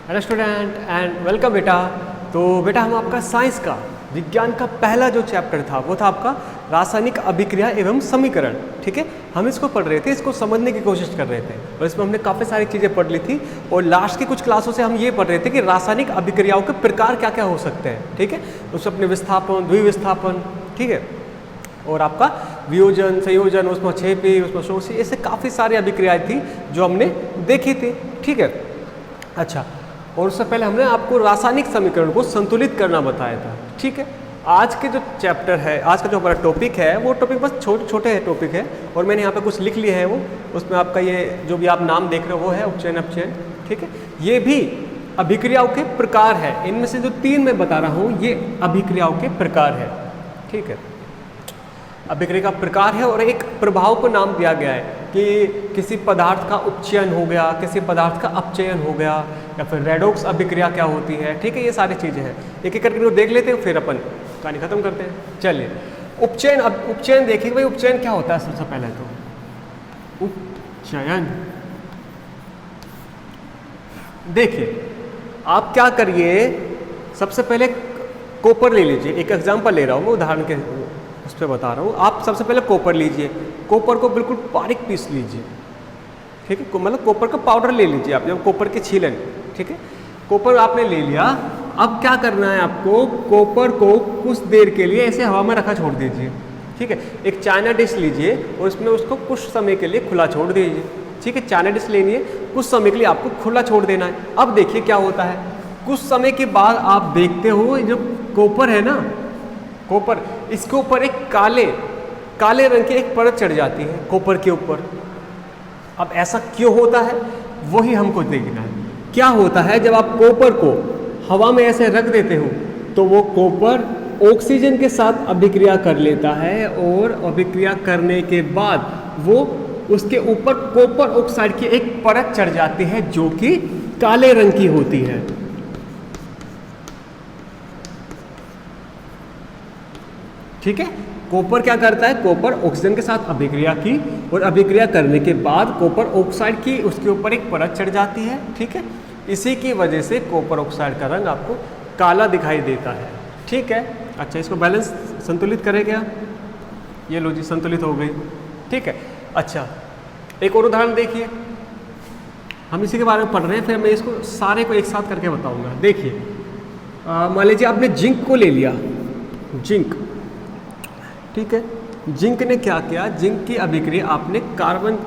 Hello student and welcome बेटा। तो बेटा हम आपका साइंस का विज्ञान का पहला जो चैप्टर था वो था आपका रासायनिक अभिक्रिया एवं समीकरण। ठीक है, हम इसको पढ़ रहे थे, इसको समझने की कोशिश कर रहे थे और इसमें हमने काफ़ी सारी चीज़ें पढ़ ली थी और लास्ट की कुछ क्लासों से हम ये पढ़ रहे थे कि रासायनिक अभिक्रियाओं के प्रकार क्या क्या हो सकते हैं। ठीक है, उसमें अपने विस्थापन, द्विविस्थापन, ठीक है, और आपका वियोजन, संयोजन, उसमें क्षेपी, उसमें शोषी, ऐसे काफ़ी सारी अभिक्रियाएं थी जो हमने देखी थी। ठीक है, अच्छा, और उससे पहले हमने आपको रासायनिक समीकरण को संतुलित करना बताया था। ठीक है, आज के जो चैप्टर है, आज का जो हमारा टॉपिक है वो टॉपिक बस छोटे छोटे टॉपिक है और मैंने यहाँ पे कुछ लिख लिया है वो, उसमें आपका ये जो भी आप नाम देख रहे हो वो है उपचयन, अपचयन। ठीक है, ये भी अभिक्रियाओं के प्रकार है, इनमें से जो 3 मैं बता रहा हूँ ये अभिक्रियाओं के प्रकार है। ठीक है, अभिक्रिया का प्रकार है और एक प्रभाव को नाम दिया गया है कि किसी पदार्थ का उपचयन हो गया, किसी पदार्थ का अपचयन हो गया, या फिर रेडॉक्स अभिक्रिया क्या होती है। ठीक है, ये सारी चीज़ें हैं, एक एक करके देख लेते हैं फिर अपन कहानी खत्म करते हैं। चलिए, उपचयन, अब उपचयन देखिए भाई, उपचयन क्या होता है। सबसे पहले तो उपचयन देखिए, आप क्या करिए, सबसे पहले कॉपर ले लीजिए, एक एग्जाम्पल ले रहा हूँ मैं, उदाहरण के उस पर बता रहा हूँ। आप सबसे पहले कॉपर लीजिए, कॉपर को बिल्कुल बारीक पीस लीजिए। ठीक है, मतलब कॉपर का पाउडर ले लीजिए आप, जब कॉपर की छीलन। ठीक है, कॉपर आपने ले लिया, अब क्या करना है आपको, कॉपर को कुछ देर के लिए ऐसे हवा में रखा छोड़ दीजिए। ठीक है, एक चाइना डिश लीजिए और उसमें उसको कुछ समय के लिए खुला छोड़ दीजिए। ठीक है, चाइना डिश लेनी है, कुछ समय के लिए आपको खुला छोड़ देना है। अब देखिए क्या होता है, कुछ समय के बाद आप देखते हो जो कॉपर है ना, कॉपर, इसके ऊपर एक काले रंग की एक परत चढ़ जाती है कॉपर के ऊपर। अब ऐसा क्यों होता है वही हमको देखना है। क्या होता है, जब आप कॉपर को हवा में ऐसे रख देते हो तो वो कॉपर ऑक्सीजन के साथ अभिक्रिया कर लेता है और अभिक्रिया करने के बाद वो उसके ऊपर कॉपर ऑक्साइड की एक परत चढ़ जाती है जो कि काले रंग की होती है। ठीक है, कॉपर क्या करता है, कॉपर ऑक्सीजन के साथ अभिक्रिया की और अभिक्रिया करने के बाद कॉपर ऑक्साइड की उसके ऊपर एक परत चढ़ जाती है। ठीक है, इसी की वजह से कॉपर ऑक्साइड का रंग आपको काला दिखाई देता है। ठीक है, अच्छा, इसको बैलेंस संतुलित करें क्या, ये लो जी, संतुलित हो गई। ठीक है, अच्छा, एक और उदाहरण देखिए, हम इसी के बारे में पढ़ रहे हैं, फिर मैं इसको सारे को एक साथ करके बताऊंगा। देखिए, मान लीजिए आपने जिंक को ले लिया, जिंक। ठीक है, जिंक ने क्या किया, जिंक की अभिक्रिया आपने कार्बन,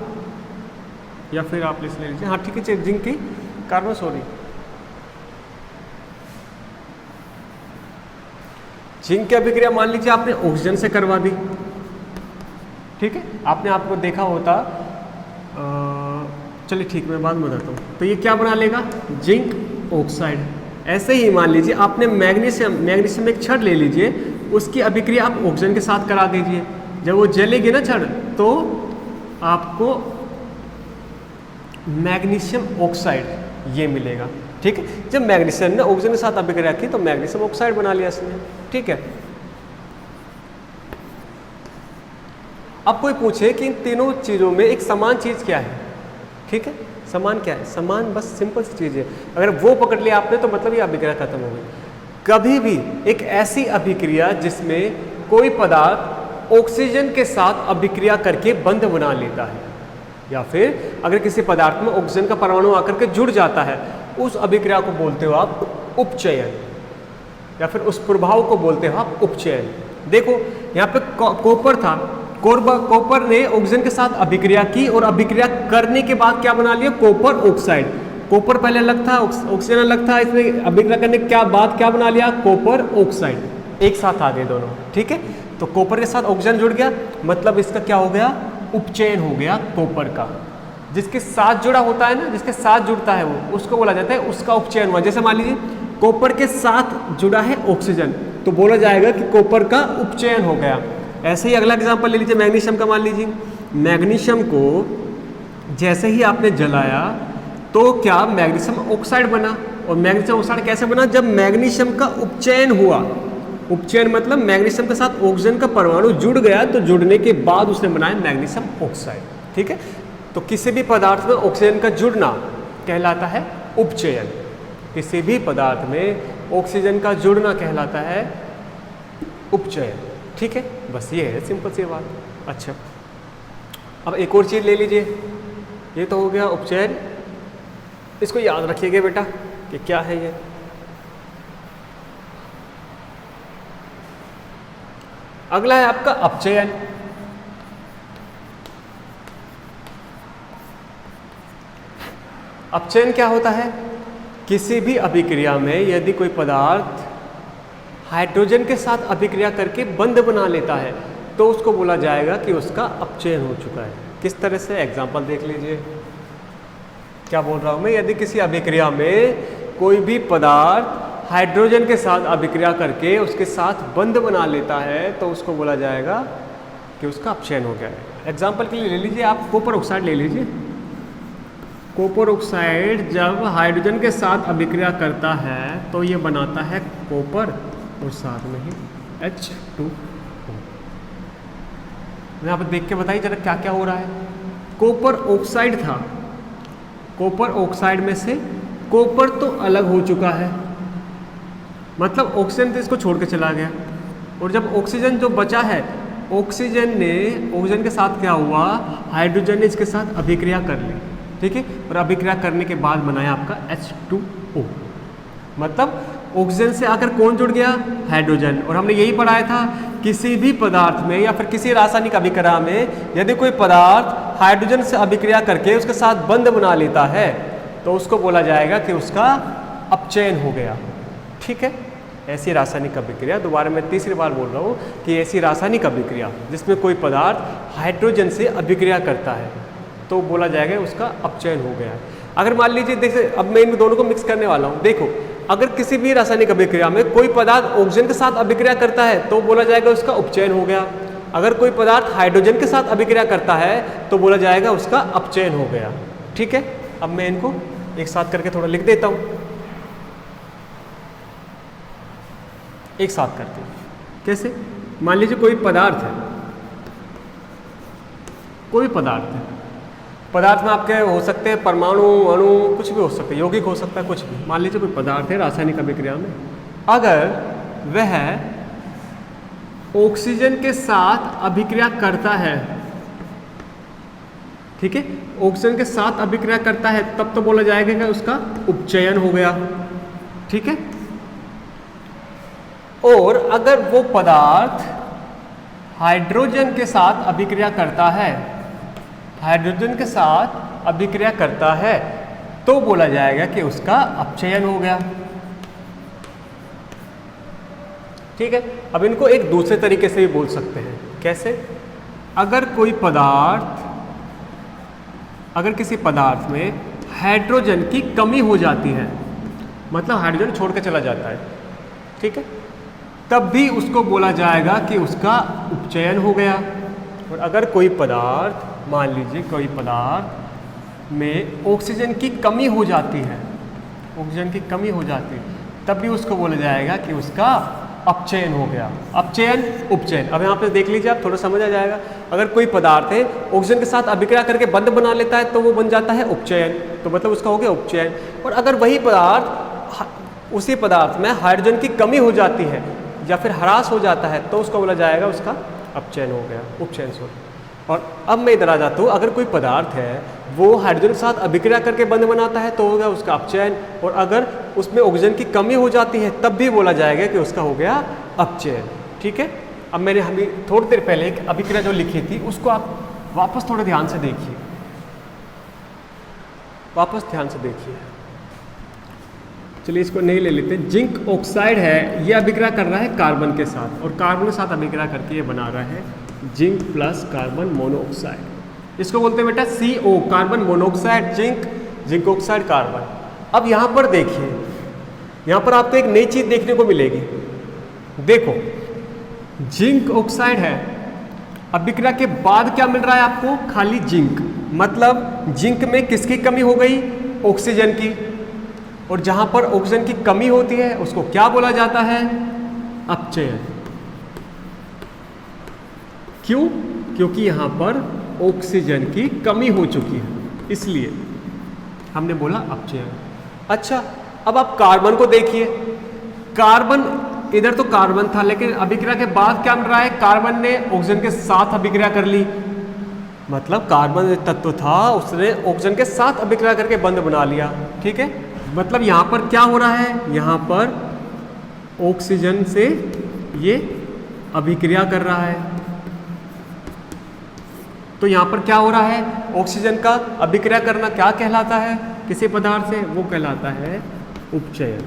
या फिर आप लिख लीजिए, हाँ ठीक है, जिंक की कार्बन, जिंक की अभिक्रिया मान लीजिए आपने ऑक्सीजन से करवा दी। ठीक है, आपने आपको देखा होता, चलिए ठीक, मैं बाद में बताता हूँ। तो ये क्या बना लेगा, जिंक ऑक्साइड। ऐसे ही मान लीजिए आपने मैग्नीशियम एक छड़ ले लीजिए, उसकी अभिक्रिया आप ऑक्सीजन के साथ करा दीजिए। जब वो जलेगी ना छड़ तो आपको मैग्नीशियम ऑक्साइड ये मिलेगा। ठीक है, जब मैग्नीशियम ने ऑक्सीजन के साथ अभिक्रिया की तो मैग्नीशियम ऑक्साइड बना लिया इसने। ठीक है, अब कोई पूछे कि इन तीनों चीज़ों में एक समान चीज़ क्या है। ठीक है, समान क्या है, समान बस सिंपल सी चीज़ है, अगर वो पकड़ लिया आपने तो मतलब ये अभिक्रिया खत्म हो गई। कभी भी एक ऐसी अभिक्रिया जिसमें कोई पदार्थ ऑक्सीजन के साथ अभिक्रिया करके बंध बना लेता है, या फिर अगर किसी पदार्थ में ऑक्सीजन का परमाणु आकर के जुड़ जाता है, उस अभिक्रिया को बोलते हो आप उपचयन, या फिर उस प्रभाव को बोलते हो आप उपचयन। देखो यहाँ पे कॉपर था, कॉपर ने ऑक्सीजन के साथ अभिक्रिया की और अभिक्रिया करने के बाद क्या बना लिया, कॉपर ऑक्साइड। कॉपर पहले अलग था, ऑक्सीजन अलग था, इसमें अभिक्रिया करने के बाद क्या बना लिया, कॉपर ऑक्साइड, एक साथ आ गए दोनों। ठीक है, तो कॉपर के साथ ऑक्सीजन जुड़ गया, मतलब इसका क्या हो गया, उपचयन हो गया कॉपर का। जिसके साथ जुड़ा होता है ना, जिसके साथ जुड़ता है वो, उसको बोला जाता है उसका उपचयन हुआ। जैसे मान लीजिए कॉपर के साथ जुड़ा है ऑक्सीजन, तो बोला जाएगा कि कॉपर का उपचयन हो गया। ऐसे ही अगला एग्जाम्पल ले लीजिए, मैग्नीशियम का। मान लीजिए मैग्नीशियम को जैसे ही आपने जलाया तो क्या, मैग्नीशियम ऑक्साइड बना। और मैग्नीशियम ऑक्साइड कैसे बना, जब मैग्नीशियम का उपचयन हुआ। उपचयन मतलब मैग्नीशियम के साथ ऑक्सीजन का परमाणु जुड़ गया, तो जुड़ने के बाद उसने बनाया मैग्नीशियम ऑक्साइड। ठीक है, तो किसी भी पदार्थ में ऑक्सीजन का जुड़ना कहलाता है उपचयन। किसी भी पदार्थ में ऑक्सीजन का जुड़ना कहलाता है उपचयन। ठीक है, बस ये है सिंपल सी बात। अच्छा, अब एक और चीज़ ले लीजिए, ये तो हो गया उपचयन, इसको याद रखिएगा बेटा कि क्या है ये। अगला है आपका अपचयन। अपचयन क्या होता है? किसी भी अभिक्रिया में यदि कोई पदार्थ हाइड्रोजन के साथ अभिक्रिया करके बंध बना लेता है तो उसको बोला जाएगा कि उसका अपचयन हो चुका है। किस तरह से? एग्जाम्पल देख लीजिए, क्या बोल रहा हूँ मैं। यदि किसी अभिक्रिया में कोई भी पदार्थ हाइड्रोजन के साथ अभिक्रिया करके उसके साथ बंध बना लेता है तो उसको बोला जाएगा कि उसका अपचयन हो गया है। एग्जाम्पल के लिए ले लीजिए आप कॉपर ऑक्साइड ले लीजिए। कॉपर ऑक्साइड जब हाइड्रोजन के साथ अभिक्रिया करता है तो ये बनाता है कॉपर और साथ में ही H2O। यहाँ पर देख के बताइए जरा क्या क्या हो रहा है। कॉपर ऑक्साइड था, कॉपर ऑक्साइड में से कॉपर तो अलग हो चुका है, मतलब ऑक्सीजन तो इसको छोड़ के चला गया, और जब ऑक्सीजन जो बचा है, ऑक्सीजन के साथ क्या हुआ, हाइड्रोजन ने इसके साथ अभिक्रिया कर ली। ठीक है, और अभिक्रिया करने के बाद बनाया आपका H2O। मतलब ऑक्सीजन से आकर कौन जुड़ गया? हाइड्रोजन। और हमने यही पढ़ाया था, किसी भी पदार्थ में या फिर किसी रासायनिक अभिक्रिया में यदि कोई पदार्थ हाइड्रोजन से अभिक्रिया करके उसके साथ बंध बना लेता है तो उसको बोला जाएगा कि उसका अपचयन हो गया। ठीक है, ऐसी रासायनिक अभिक्रिया, दोबारा मैं तीसरी बार बोल रहा हूँ कि ऐसी रासायनिक अभिक्रिया जिसमें कोई पदार्थ हाइड्रोजन से अभिक्रिया करता है तो बोला जाएगा उसका अपचयन हो गया है। अगर मान लीजिए, देखिए अब मैं इन दोनों को मिक्स करने वाला हूँ। देखो, अगर किसी भी रासायनिक अभिक्रिया में कोई पदार्थ ऑक्सीजन के साथ अभिक्रिया करता है तो बोला जाएगा उसका उपचयन हो गया। अगर कोई पदार्थ हाइड्रोजन के साथ अभिक्रिया करता है तो बोला जाएगा उसका अपचयन हो गया। ठीक है, अब मैं इनको एक साथ करके थोड़ा लिख देता हूँ, एक साथ करते हैं। कैसे? मान लीजिए कोई पदार्थ है, कोई पदार्थ है, पदार्थ में आपके हो सकते हैं परमाणु, अणु, कुछ भी हो सकते हैं, यौगिक हो सकता है, कुछ भी। मान लीजिए कोई पदार्थ है रासायनिक अभिक्रिया में, अगर वह ऑक्सीजन के साथ अभिक्रिया करता है, ठीक है, ऑक्सीजन के साथ अभिक्रिया करता है, तब तो बोला जाएगा कि उसका उपचयन हो गया। ठीक है, और अगर वो पदार्थ हाइड्रोजन के साथ अभिक्रिया करता है, हाइड्रोजन के साथ अभिक्रिया करता है तो बोला जाएगा कि उसका अपचयन हो गया। ठीक है, अब इनको एक दूसरे तरीके से भी बोल सकते हैं। कैसे? अगर कोई पदार्थ, अगर किसी पदार्थ में हाइड्रोजन की कमी हो जाती है, मतलब हाइड्रोजन छोड़ के चला जाता है, ठीक है, तब भी उसको बोला जाएगा कि उसका उपचयन हो गया। और अगर कोई पदार्थ, मान लीजिए कोई पदार्थ में ऑक्सीजन की कमी हो जाती है, ऑक्सीजन की कमी हो जाती है, तब भी उसको बोला जाएगा कि उसका अपचयन हो गया। अपचयन, उपचयन, अब यहाँ पे देख लीजिए आप, थोड़ा समझ आ जाएगा। अगर कोई पदार्थ है ऑक्सीजन के साथ अभिक्रिया करके बंध बना लेता है तो वो बन जाता है उपचयन, तो मतलब उसका हो गया उपचयन। और अगर वही पदार्थ, उसी पदार्थ में हाइड्रोजन की कमी हो जाती है या फिर ह्रास हो जाता है तो उसको बोला जाएगा उसका अपचयन हो गया, उपचयन। सॉरी। और अब मैं इधर आ जाता हूँ, अगर कोई पदार्थ है वो हाइड्रोजन के साथ अभिक्रिया करके बंध बनाता है तो होगा उसका अपचयन, और अगर उसमें ऑक्सीजन की कमी हो जाती है तब भी बोला जाएगा कि उसका हो गया अपचयन। ठीक है, अब मैंने हमें थोड़ी देर पहले एक अभिक्रिया जो लिखी थी उसको आप वापस थोड़े ध्यान से देखिए, वापस ध्यान से देखिए। चलिए इसको नहीं ले लेते। जिंक ऑक्साइड है, ये अभिक्रिया कर रहा है कार्बन के साथ, और कार्बन के साथ अभिक्रिया करके ये बना रहा है जिंक प्लस कार्बन मोनोऑक्साइड। इसको बोलते हैं बेटा CO, carbon monoxide, zinc oxide, carbon. अब यहाँ पर देखिए, यहाँ पर आपको एक नई चीज देखने को मिलेगी। देखो, जिंक ऑक्साइड है, अभिक्रिया के बाद क्या मिल रहा है आपको? खाली जिंक। मतलब जिंक में किसकी कमी हो गई? ऑक्सीजन की। और जहां पर ऑक्सीजन की कमी होती है उसको क्या बोला जाता है? अपचयन। क्यों? क्योंकि यहां पर ऑक्सीजन की कमी हो चुकी है, इसलिए हमने बोला अपचयन। अच्छा, अब आप कार्बन को देखिए, कार्बन इधर तो कार्बन था, लेकिन अभिक्रिया के बाद क्या मिल रहा है, कार्बन ने ऑक्सीजन के साथ अभिक्रिया कर ली, मतलब कार्बन तत्व था उसने ऑक्सीजन के साथ अभिक्रिया करके बंध बना लिया। ठीक है, मतलब यहाँ पर क्या हो रहा है, यहाँ पर ऑक्सीजन से ये अभिक्रिया कर रहा है, तो यहाँ पर क्या हो रहा है, ऑक्सीजन का अभिक्रिया करना क्या कहलाता है किसी पदार्थ से, वो कहलाता है उपचयन।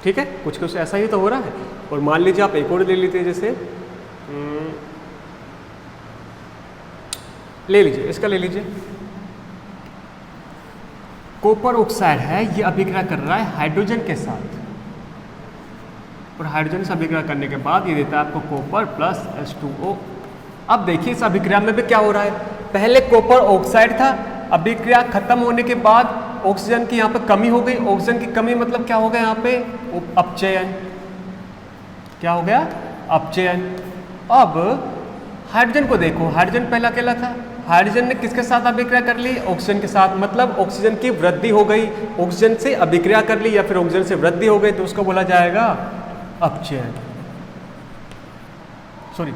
ठीक है, कुछ कुछ ऐसा ही तो हो रहा है। और मान लीजिए आप एक और ले लेते हैं, जैसे ले लीजिए, इसका ले लीजिए, कॉपर ऑक्साइड है, ये अभिक्रिया कर रहा है हाइड्रोजन के साथ, और हाइड्रोजन से अभिक्रिया करने के बाद ये देता है आपको कॉपर प्लस H2O। अब देखिए इस अभिक्रिया में भी क्या हो रहा है, पहले कॉपर ऑक्साइड था, अभिक्रिया खत्म होने के बाद ऑक्सीजन की यहाँ पे कमी हो गई, ऑक्सीजन की कमी मतलब क्या हो गया यहाँ पे, अपचयन। क्या हो गया, अपचयन। अब हाइड्रोजन को देखो, हाइड्रोजन पहला अकेला था, हाइड्रोजन ने किसके साथ अभिक्रिया कर ली, ऑक्सीजन के साथ, मतलब ऑक्सीजन की वृद्धि हो गई, ऑक्सीजन से अभिक्रिया कर ली या फिर ऑक्सीजन से वृद्धि हो गई, तो उसको बोला जाएगा अपचयन, सॉरी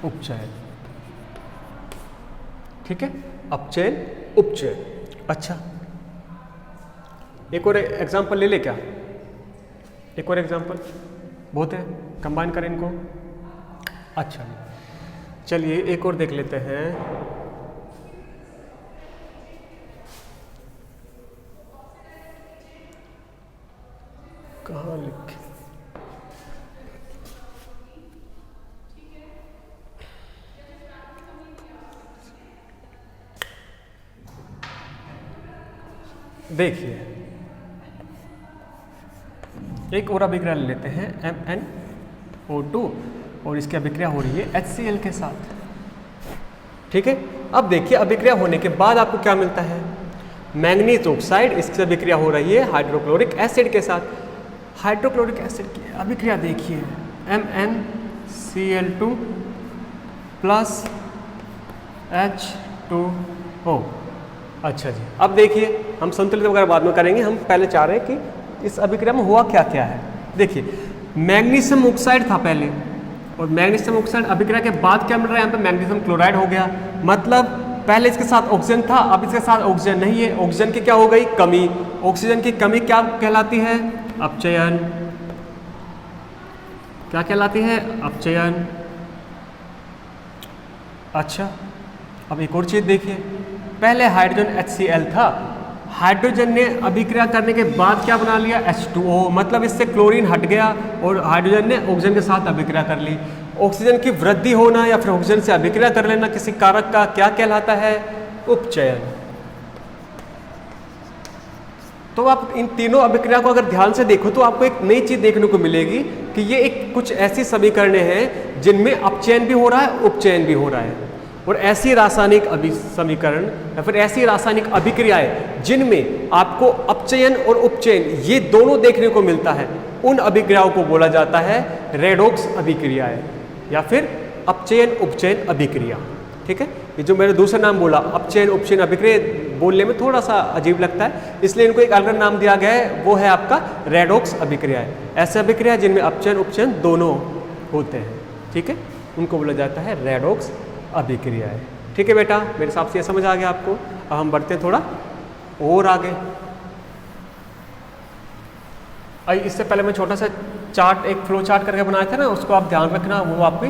उपचयन। ठीक है, अपचयन उपचयन। अच्छा, एक और एग्जांपल ले ले क्या, एक और एग्जांपल, बहुत है, कंबाइन करें इनको। अच्छा चलिए एक और देख लेते हैं, कहाँ लिखे, देखिए एक और अभिक्रिया ले लेते हैं MnO2, और इसकी अभिक्रिया हो रही है HCl के साथ। ठीक है, अब देखिए अभिक्रिया होने के बाद आपको क्या मिलता है, मैंगनीज ऑक्साइड, इसकी अभिक्रिया हो रही है हाइड्रोक्लोरिक एसिड के साथ। हाइड्रोक्लोरिक एसिड की अभिक्रिया देखिए, MnCl2 प्लस H2O। अच्छा जी, अब देखिए हम संतुलित वगैरह बाद में करेंगे, हम पहले चाह रहे हैं कि इस अभिक्रिया में हुआ क्या क्या है। देखिए मैग्नीशियम ऑक्साइड था पहले, और मैग्नीशियम ऑक्साइड अभिक्रिया के बाद क्या मिल रहा है, यहाँ पे मैग्नीशियम क्लोराइड हो गया, मतलब पहले इसके साथ ऑक्सीजन था, अब इसके साथ ऑक्सीजन नहीं है, ऑक्सीजन की क्या हो गई, कमी। ऑक्सीजन की कमी क्या कहलाती है, अपचयन। क्या कहलाती है, अपचयन। अच्छा, अब एक और चीज देखिए, पहले हाइड्रोजन HCl था, हाइड्रोजन ने अभिक्रिया करने के बाद क्या बना लिया, H2O, मतलब इससे क्लोरीन हट गया और हाइड्रोजन ने ऑक्सीजन के साथ अभिक्रिया कर ली। ऑक्सीजन की वृद्धि होना या फिर ऑक्सीजन से अभिक्रिया कर लेना किसी कारक का क्या कहलाता है, उपचयन। तो आप इन तीनों अभिक्रिया को अगर ध्यान से देखो तो आपको एक नई चीज देखने को मिलेगी कि ये एक कुछ ऐसी समीकरणें हैं जिनमें अपचयन भी हो रहा है, उपचयन भी हो रहा है, और ऐसी रासायनिक समीकरण या फिर ऐसी रासायनिक अभिक्रियाएं जिनमें आपको अपचयन और उपचयन ये दोनों देखने को मिलता है, उन अभिक्रियाओं को बोला जाता है रेडॉक्स अभिक्रियाएं या फिर अपचयन उपचयन अभिक्रिया। ठीक है, ये जो मैंने दूसरा नाम बोला अपचयन उपचयन अभिक्रिया बोलने में थोड़ा सा अजीब लगता है, इसलिए इनको एक अलग नाम दिया गया है, वो है आपका रेडॉक्स अभिक्रिया। ऐसे अभिक्रिया जिनमें अपचयन उपचयन दोनों होते हैं, ठीक है, उनको बोला जाता है रेडॉक्स अभिक्रिया है। ठीक है बेटा, मेरे हिसाब से ये समझ आ गया आपको। अब हम बढ़ते हैं थोड़ा और आगे। इससे पहले मैं छोटा सा चार्ट, एक फ्लो चार्ट करके बनाया था ना, उसको आप ध्यान रखना, वो आपकी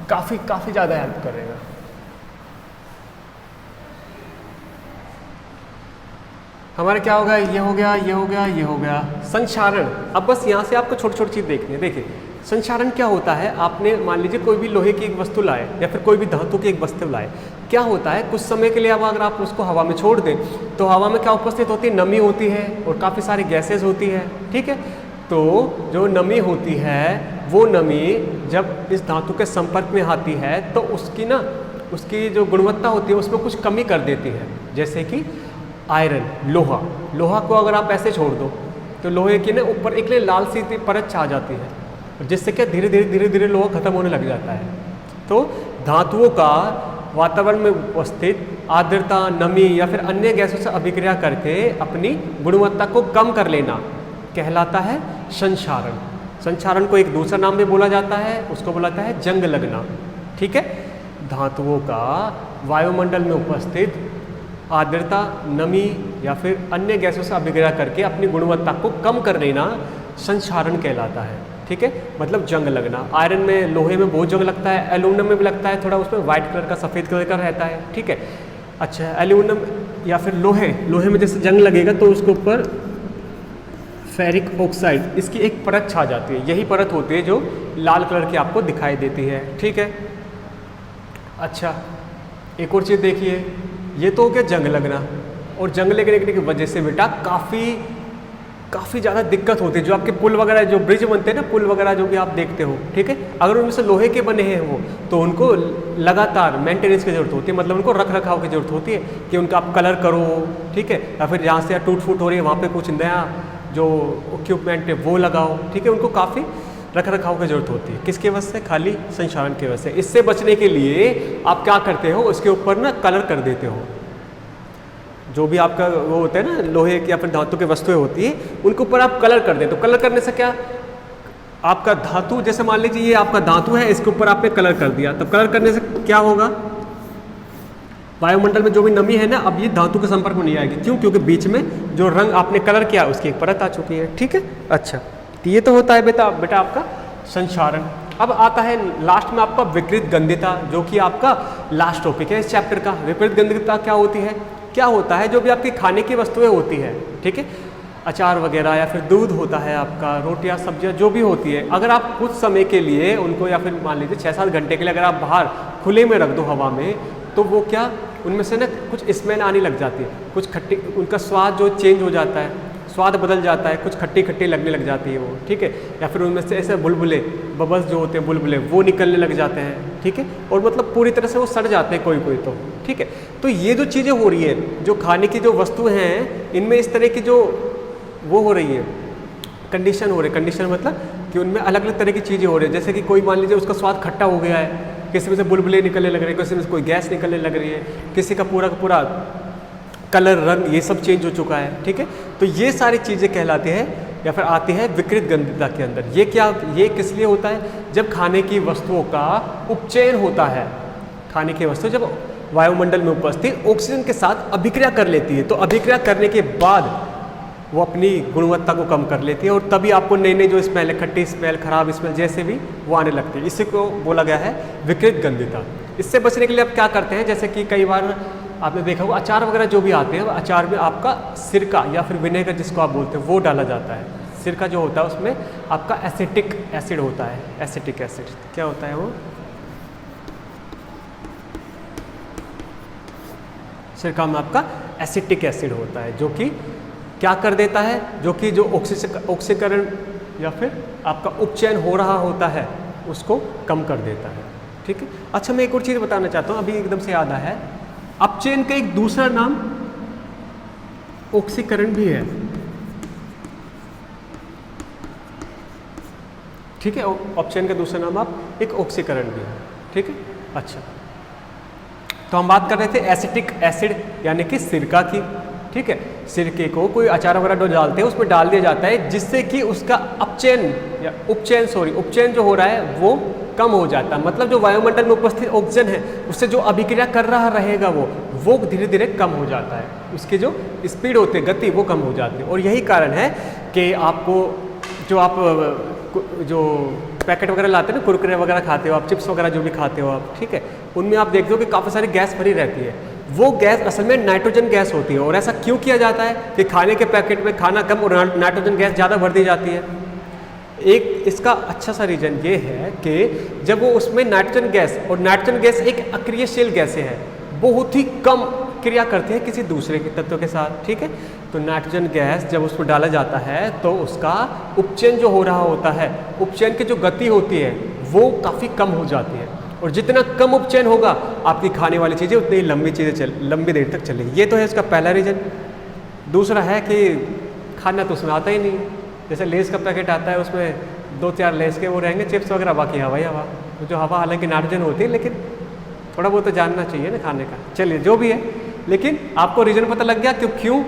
काफ़ी ज़्यादा हेल्प करेगा। हमारे क्या होगा, ये हो गया, ये हो गया, ये हो गया। संक्षारण, अब बस यहाँ से आपको छोटी छोटी चीज़ देखनी है। देखिए संक्षारण क्या होता है, आपने मान लीजिए कोई भी लोहे की एक वस्तु लाए या फिर कोई भी धातु की एक वस्तु लाए, क्या होता है कुछ समय के लिए अब अगर आप उसको हवा में छोड़ दें तो हवा में क्या उपस्थित होती है, नमी होती है और काफ़ी सारी गैसेज होती है। ठीक है, तो जो नमी होती है वो नमी जब इस धातु के संपर्क में आती है तो उसकी जो गुणवत्ता होती है उसमें कुछ कमी कर देती है। जैसे कि आयरन, लोहा को अगर आप ऐसे छोड़ दो तो लोहे की ना ऊपर एक लाल सी परत छा जाती है, जिससे क्या धीरे धीरे लोहा खत्म होने लग जाता है। तो धातुओं का वातावरण में उपस्थित आर्द्रता, नमी या फिर अन्य गैसों से अभिक्रिया करके अपनी गुणवत्ता को कम कर लेना कहलाता है संक्षारण। संक्षारण को एक दूसरा नाम भी बोला जाता है, उसको बोला जाता है जंग लगना। ठीक है, धातुओं का वायुमंडल में उपस्थित आर्द्रता, नमी या फिर अन्य गैसों से अभिक्रिया करके अपनी गुणवत्ता को कम कर लेना संक्षारण कहलाता है। ठीक है, मतलब जंग लगना। आयरन में, लोहे में बहुत जंग लगता है, एल्यूमिनियम में भी लगता है, थोड़ा उसमें वाइट कलर का, सफ़ेद कलर का रहता है। ठीक है, अच्छा, एल्यूमिनियम या फिर लोहे में जैसे जंग लगेगा तो उसके ऊपर फेरिक ऑक्साइड, इसकी एक परत छा जाती है। यही परत होती है जो लाल कलर की आपको दिखाई देती है। ठीक है, अच्छा, एक और चीज़ देखिए, ये तो हो गया जंग लगना। और जंग लगने की वजह से बेटा काफ़ी ज़्यादा दिक्कत होती है। जो आपके पुल वगैरह, जो ब्रिज बनते हैं ना, पुल वगैरह जो भी आप देखते हो, ठीक है, अगर उनमें से लोहे के बने हैं वो, तो उनको लगातार मेंटेनेंस की ज़रूरत होती है, मतलब उनको रख रखाव की ज़रूरत होती है कि उनका आप कलर करो। ठीक है, या फिर जहाँ से टूट फूट हो रही है वहाँ पे कुछ नया जो इक्विपमेंट है वो लगाओ। ठीक है, उनको काफ़ी रख रखाव की ज़रूरत होती है। किसके वजह से? खाली संक्षारण की वजह से। इससे बचने के लिए आप क्या करते हो, उसके ऊपर ना कलर कर देते हो। जो भी आपका वो होता है ना, लोहे की या फिर धातु की वस्तुएं होती है, उनके ऊपर आप कलर कर देते हो। कलर करने से क्या, आपका धातु, जैसे मान लीजिए ये आपका धातु है, इसके ऊपर आपने कलर कर दिया, तो कलर करने से क्या होगा, वायुमंडल में जो भी नमी है ना, अब ये धातु के संपर्क में नहीं आएगी। क्यों? क्योंकि बीच में जो रंग आपने कलर किया उसकी एक परत आ चुकी है। ठीक है, अच्छा, तो ये तो होता है बेटा आपका संक्षारण। अब आता है लास्ट में आपका विकृत गंधिता, जो कि आपका लास्ट टॉपिक है इस चैप्टर का। विकृत गंधिता क्या होती है? क्या होता है, जो भी आपकी खाने की वस्तुएं होती है, ठीक है, अचार वगैरह या फिर दूध होता है आपका, रोटियां, सब्जियां जो भी होती है, अगर आप कुछ समय के लिए उनको, या फिर मान लीजिए 6-7 घंटे के लिए अगर आप बाहर खुले में रख दो हवा में, तो वो क्या, उनमें से ना कुछ स्मेल आने लग जाती है, कुछ खट्टी, उनका स्वाद जो चेंज हो जाता है, स्वाद बदल जाता है, कुछ खट्टी खट्टी लगने लग जाती है वो। ठीक है, या फिर उनमें से ऐसे बुलबुले, बबल्स जो होते हैं, बुलबुले वो निकलने लग जाते हैं। ठीक है, और मतलब पूरी तरह से वो सड़ जाते हैं कोई तो। ठीक है, तो ये जो चीज़ें हो रही है, जो खाने की जो वस्तुएं हैं, इनमें इस तरह की जो वो हो रही है, कंडीशन हो रही है। कंडीशन मतलब कि उनमें अलग अलग तरह की चीज़ें हो रही है। जैसे कि कोई मान लीजिए उसका स्वाद खट्टा हो गया है, किसी में से बुलबुले निकलने लग रहे हैं, किसी में से कोई गैस निकलने लग रही है, किसी का पूरा कलर, रंग, ये सब चेंज हो चुका है। ठीक है, तो ये सारी चीज़ें कहलाती हैं या फिर आती है विकृत गंधिता के अंदर। ये क्या, ये किस लिए होता है? जब खाने की वस्तुओं का उपचयन होता है, खाने की वस्तु जब वायुमंडल में उपस्थित ऑक्सीजन के साथ अभिक्रिया कर लेती है, तो अभिक्रिया करने के बाद वो अपनी गुणवत्ता को कम कर लेती है, और तभी आपको नई नई जो स्मेल है, खट्टी स्मेल, खराब स्मेल जैसे भी वो आने लगती है। इसी को बोला गया है विकृत गंधिता। इससे बचने के लिए आप क्या करते हैं, जैसे कि कई बार आपने देखा होगा अचार वगैरह जो भी आते हैं, अचार में आपका सिरका या फिर विनेगर जिसको आप बोलते हैं वो डाला जाता है। सिरका जो होता है उसमें आपका एसिटिक एसिड होता है। एसिटिक एसिड क्या होता है? वो सिरका में आपका एसिटिक एसिड होता है, जो कि क्या कर देता है, जो कि जो ऑक्सीकरण या फिर आपका उपचयन हो रहा होता है उसको कम कर देता है। ठीक है, अच्छा, मैं एक और चीज़ बताना चाहता हूँ, अभी एकदम से याद आया है। अपचयन का एक दूसरा नाम ऑक्सीकरण भी है। ठीक है, अपचयन का दूसरा नाम आप एक ऑक्सीकरण भी है। ठीक है, अच्छा, तो हम बात कर रहे थे एसिटिक एसिड यानी कि सिरका की। ठीक है, सिरके को कोई अचार वगैरह जो डालते हैं उसमें डाल दिया जाता है, जिससे कि उसका अपचयन या उपचयन जो हो रहा है वो कम हो जाता है। मतलब जो वायुमंडल में उपस्थित ऑक्सीजन है उससे जो अभिक्रिया कर रहा रहेगा वो धीरे धीरे कम हो जाता है, उसकी जो स्पीड होती है, गति, वो कम हो जाती है। और यही कारण है कि आपको जो पैकेट वगैरह लाते हैं ना, कुरकुरे वगैरह खाते हो आप, चिप्स वगैरह जो भी खाते हो आप, ठीक है, उनमें आप देखते हो कि काफ़ी सारी गैस भरी रहती है। वो गैस असल में नाइट्रोजन गैस होती है। और ऐसा क्यों किया जाता है कि खाने के पैकेट में खाना कम और नाइट्रोजन गैस ज़्यादा भर दी जाती है? एक इसका अच्छा सा रीज़न ये है कि जब वो उसमें नाइट्रोजन गैस, और नाइट्रोजन गैस एक अक्रियशील गैसें है, बहुत ही कम क्रिया करती है किसी दूसरे के तत्व के साथ। ठीक है, तो नाइट्रोजन गैस जब उसमें डाला जाता है तो उसका उपचयन जो हो रहा होता है, उपचयन की जो गति होती है वो काफ़ी कम हो जाती है। और जितना कम उपचयन होगा आपकी खाने वाली चीज़ें उतनी लंबी देर तक चलेगी। ये तो है इसका पहला रीज़न। दूसरा है कि खाना तो उसमें आता ही नहीं। जैसे लेस का पैकेट आता है, उसमें 2-4 लेस के वो रहेंगे, चिप्स वगैरह, बाकी हवा ही हवा। जो हवा हालांकि नाइट्रोजन होती है, लेकिन थोड़ा बहुत तो जानना चाहिए ना खाने का। चलिए, जो भी है, लेकिन आपको रीजन पता लग गया क्यों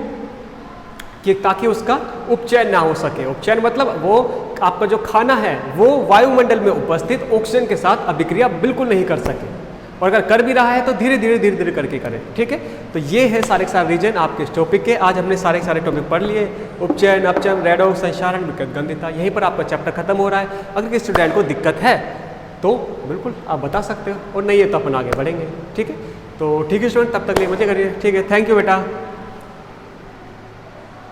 कि ताकि उसका उपचयन ना हो सके। उपचयन मतलब वो आपका जो खाना है वो वायुमंडल में उपस्थित ऑक्सीजन के साथ अभिक्रिया बिल्कुल नहीं कर सके, और अगर कर भी रहा है तो धीरे धीरे करके करें। ठीक है, तो ये है सारे रीजन आपके इस टॉपिक के। आज हमने सारे टॉपिक पढ़ लिए, उपचयन, अपचयन, रेडॉक्स, संक्षारण, विकृत गंधिता। यहीं पर आपका चैप्टर खत्म हो रहा है। अगर किसी स्टूडेंट को दिक्कत है तो बिल्कुल आप बता सकते हो, और नहीं है तो अपन आगे बढ़ेंगे। ठीक है, तो ठीक है स्टूडेंट, तब तक लिए मजे करिए। ठीक है, थैंक यू बेटा।